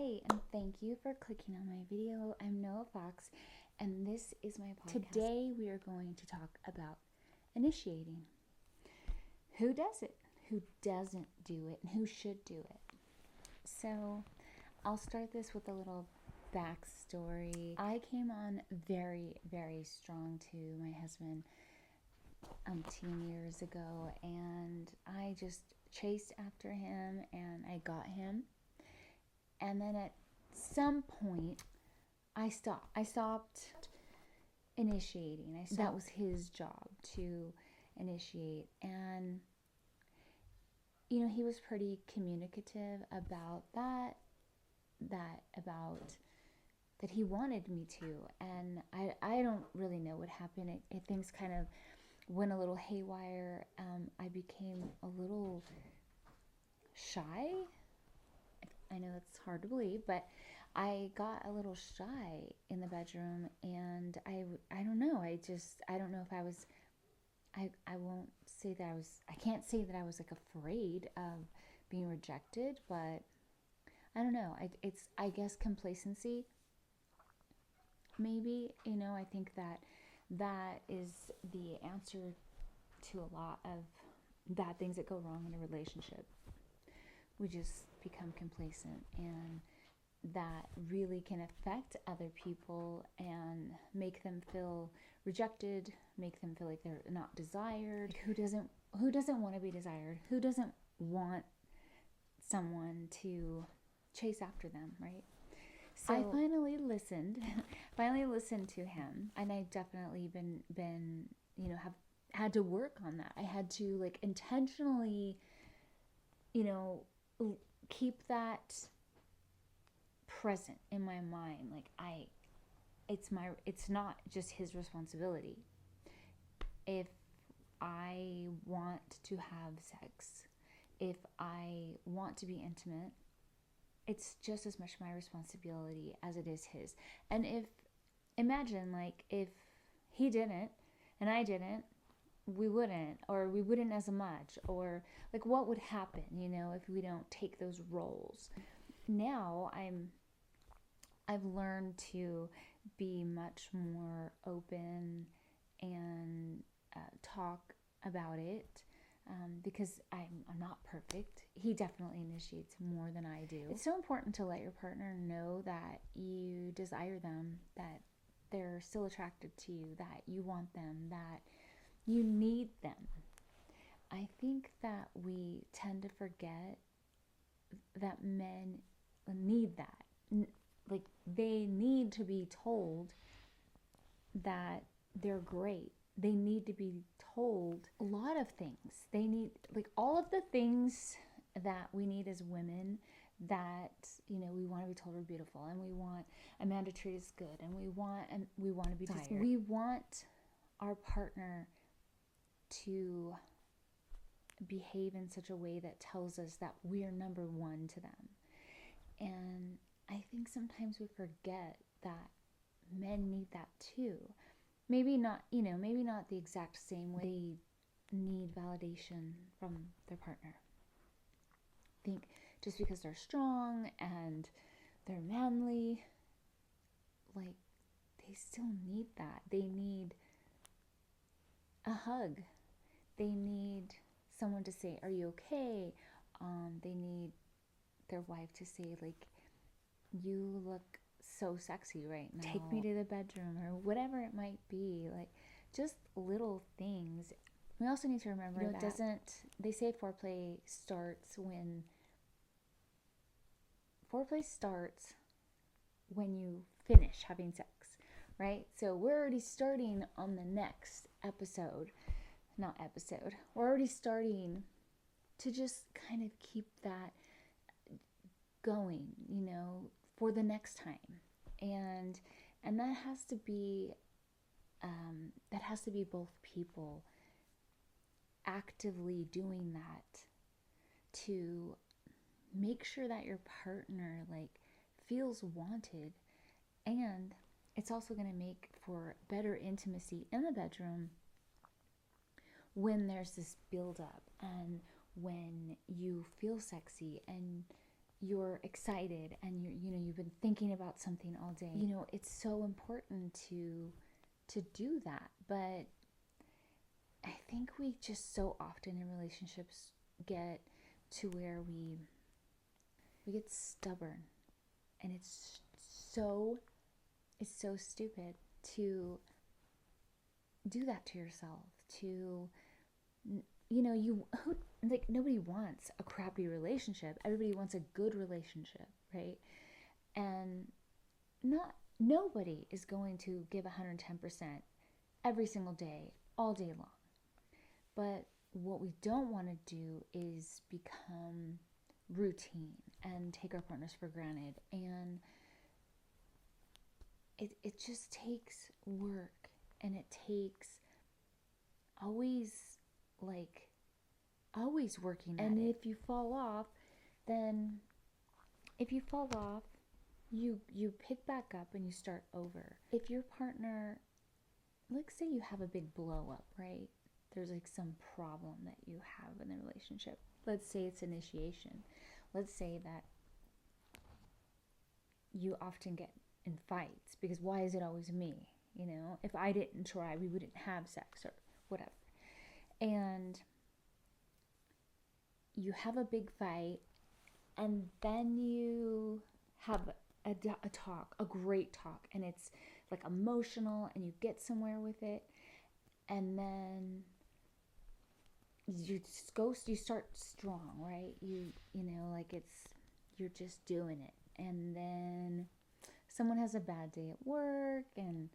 Hi, and thank you for clicking on my video. I'm Noah Fox, and this is my podcast. Today we are going to talk about initiating. Who does it? Who doesn't do it? And who should do it? So I'll start this with a little backstory. I came on very, very strong to my husband 10 years ago, and I just chased after him and I got him. And then at some point, I stopped initiating. That was his job to initiate. And, he was pretty communicative about that he wanted me to. And I don't really know what happened. Things kind of went a little haywire. I became a little shy. I know it's hard to believe, but I got a little shy in the bedroom, and I don't know. I don't know if I was, I won't say that I can't say that I was like afraid of being rejected, but I don't know. I guess complacency, maybe, I think that is the answer to a lot of bad things that go wrong in a relationship. We just become complacent, and that really can affect other people and make them feel rejected, make them feel like they're not desired. Like, who doesn't want to be desired? Who doesn't want someone to chase after them, right? So I finally listened to him, and I've definitely been have had to work on that. I had to intentionally keep that present in my mind. It's not just his responsibility. If I want to have sex, if I want to be intimate, it's just as much my responsibility as it is his. And imagine if he didn't and I didn't, we wouldn't as much, or what would happen, if we don't take those roles. Now I've learned to be much more open and talk about it, because I'm not perfect. He definitely initiates more than I do. It's so important to let your partner know that you desire them, that they're still attracted to you, that you want them, that you need them. I think that we tend to forget that men need that. They need to be told that they're great. They need to be told a lot of things. They need all of the things that we need as women, that we want to be told we're beautiful, and we want a man to treat us good, and we want to be desired. We want our partner to behave in such a way that tells us that we're number one to them. And I think sometimes we forget that men need that too. Maybe not the exact same way. They need validation from their partner. I think just because they're strong and they're manly, they still need that. They need a hug. They need someone to say, "Are you okay?" They need their wife to say, "You look so sexy right now. Take me to the bedroom," or whatever it might be. Just little things. We also need to remember that they say foreplay starts when you finish having sex, right? So we're already starting on the next episode. We're already starting to just kind of keep that going, for the next time. And that has to be both people actively doing that to make sure that your partner feels wanted. And it's also going to make for better intimacy in the bedroom when there's this build up, and when you feel sexy and you're excited and you've been thinking about something all day. It's so important to do that. But I think we just so often in relationships get to where we get stubborn, and it's so stupid to do that to yourself. Nobody wants a crappy relationship. Everybody wants a good relationship, right? And nobody is going to give 110% every single day, all day long. But what we don't want to do is become routine and take our partners for granted. And it just takes work, and it takes always working at it. And if you fall off, you pick back up and you start over. If your partner, let's say you have a big blow up, right? There's like some problem that you have in the relationship. Let's say it's initiation. Let's say that you often get in fights because why is it always me? If I didn't try, we wouldn't have sex or whatever. And you have a big fight, and then you have a talk, a great talk, and it's like emotional, and you get somewhere with it, and then you start strong, right? You're just doing it, and then someone has a bad day at work, and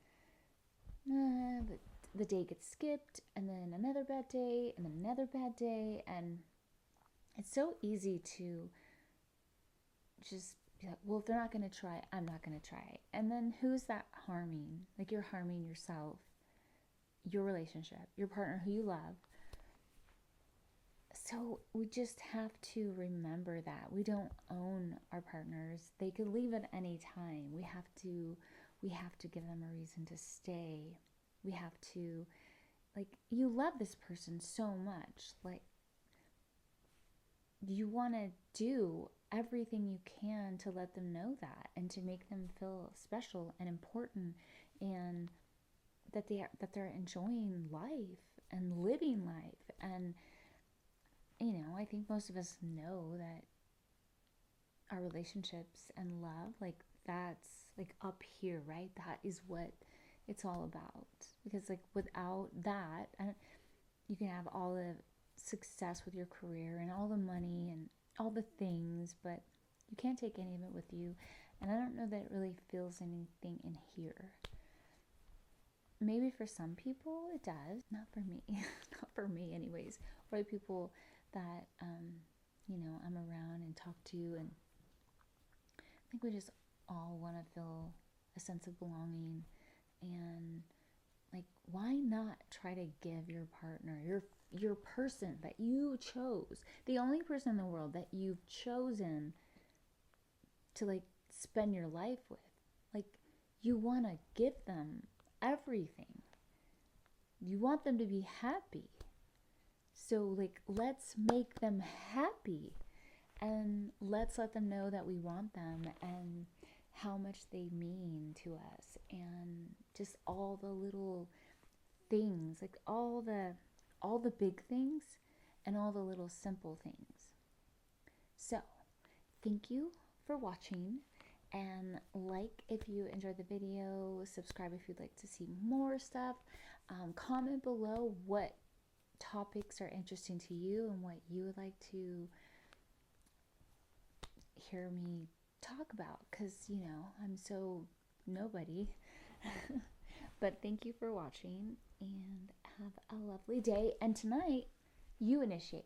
the day gets skipped, and then another bad day, and then another bad day, and it's so easy to just be like, well, if they're not going to try, I'm not going to try. And then who's that harming? Like, you're harming yourself, your relationship, your partner who you love. So we just have to remember that we don't own our partners. They could leave at any time. We have to give them a reason to stay. We have to, you love this person so much. You want to do everything you can to let them know that, and to make them feel special and important, and that they're enjoying life and living life. And I think most of us know that our relationships and love, that's up here, right? That is what it's all about. Because without that, you can have all the success with your career and all the money and all the things, but you can't take any of it with you. And I don't know that it really feels anything in here. Maybe for some people it does. Not for me. Not for me anyways. Or the people that I'm around and talk to, and I think we just all want to feel a sense of belonging. And why not try to give your partner, your person that you chose, the only person in the world that you've chosen to spend your life with, you want to give them everything. You want them to be happy. So let's make them happy, and let's let them know that we want them and how much they mean to us, and just all the little things, all the big things and all the little simple things. So thank you for watching, and if you enjoyed the video, subscribe if you'd like to see more stuff. Comment below what topics are interesting to you and what you would like to hear me talk about, because I'm so nobody. But thank you for watching, and have a lovely day. And tonight, you initiate.